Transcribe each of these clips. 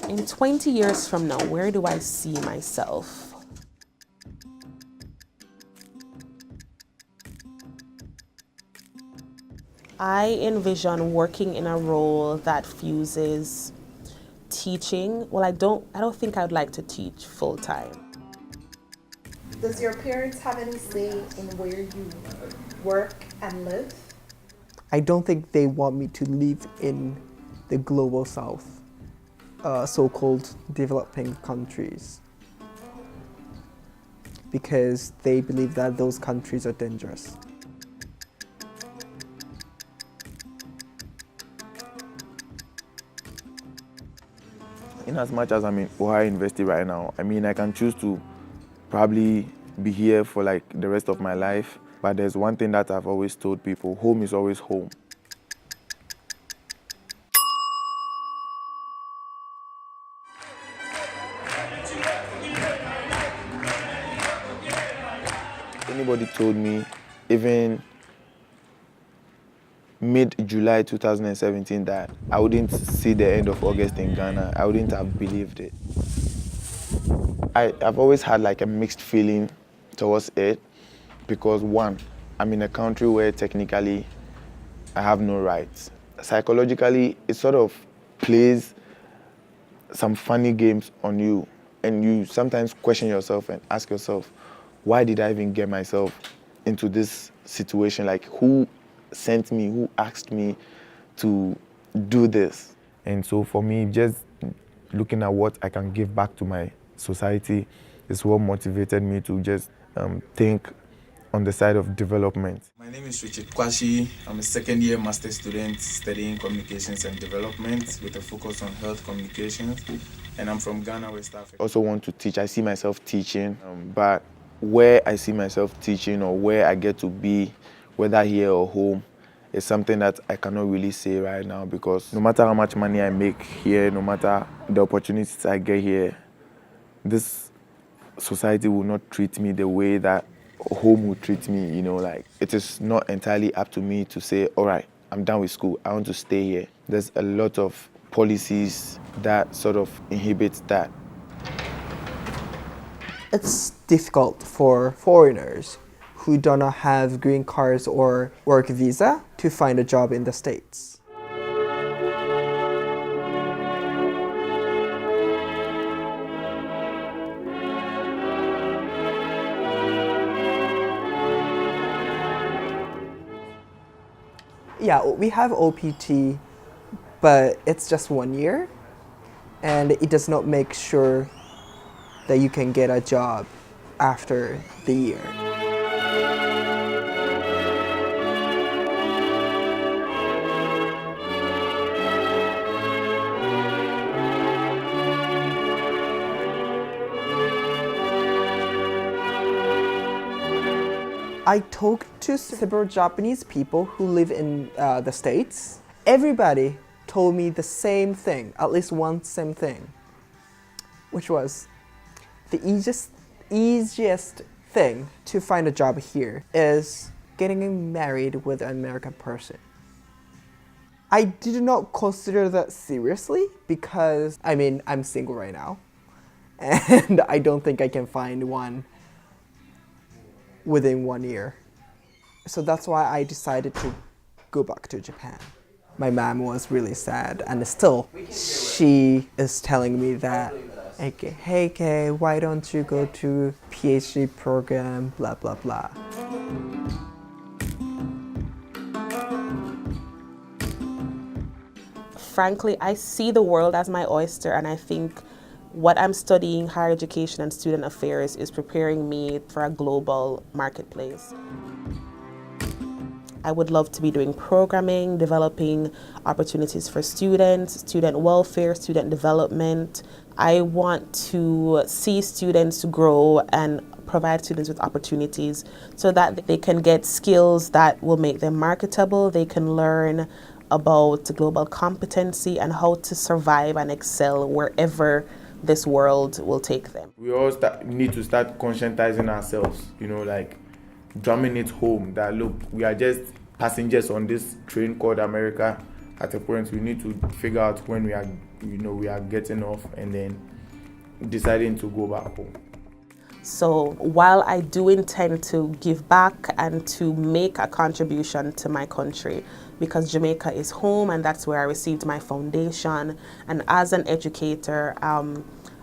In 20 years from now, where do I see myself? I envision working in a role that fuses teaching. Well, I don't think I'd like to teach full time. Does your parents have any say in where you work and live? I don't think they want me to live in the global south, so-called developing countries, because they believe that those countries are dangerous. In as much as I'm in Ohio University right now, I mean, I can choose to probably be here for like the rest of my life. But there's one thing that I've always told people: home is always home. Anybody told me, even mid-July 2017, that I wouldn't see the end of August in Ghana, I wouldn't have believed it. I've always had like a mixed feeling towards it because, one, I'm in a country where technically I have no rights. Psychologically, it sort of plays some funny games on you, and you sometimes question yourself and ask yourself, why did I even get myself into this situation? Like, who sent me, who asked me to do this? And so for me, just looking at what I can give back to my society is what motivated me to just think on the side of development. My name is Richard Kwashi. I'm a second-year master's student studying communications and development with a focus on health communications, and I'm from Ghana, West Africa. I also want to teach. I see myself teaching, but where I see myself teaching or where I get to be, whether here or home, is something that I cannot really say right now, because no matter how much money I make here, no matter the opportunities I get here, this society will not treat me the way that home would treat me, like it is not entirely up to me to say, all right, I'm done with school, I want to stay here. There's a lot of policies that sort of inhibit that. It's difficult for foreigners who do not have green cards or work visa to find a job in the States. Yeah, we have OPT, but it's just 1 year, and it does not make sure that you can get a job after the year. I talked to several Japanese people who live in the States. Everybody told me the same thing, at least one same thing, which was the easiest thing to find a job here is getting married with an American person. I did not consider that seriously because, I'm single right now, and I don't think I can find one within 1 year. So that's why I decided to go back to Japan. My mom was really sad, and still she is telling me that, hey Kay, why don't you go to PhD program, blah blah blah. Frankly, I see the world as my oyster, and I think what I'm studying, higher education and student affairs, is preparing me for a global marketplace. I would love to be doing programming, developing opportunities for students, student welfare, student development. I want to see students grow and provide students with opportunities so that they can get skills that will make them marketable. They can learn about global competency and how to survive and excel wherever this world will take them. We all need to start conscientizing ourselves, like drumming it home that, look, we are just passengers on this train called America, at a point we need to figure out when we are getting off and then deciding to go back home. So while I do intend to give back and to make a contribution to my country, because Jamaica is home and that's where I received my foundation, and as an educator,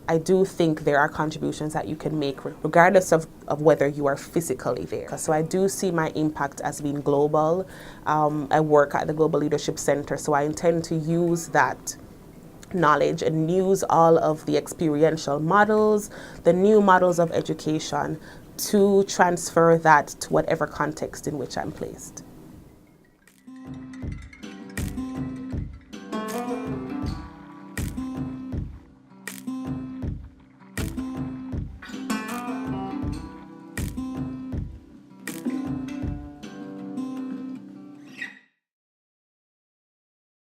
I do think there are contributions that you can make regardless of whether you are physically there. So I do see my impact as being global. I work at the Global Leadership Center, so I intend to use that knowledge and use all of the experiential models, the new models of education, to transfer that to whatever context in which I'm placed.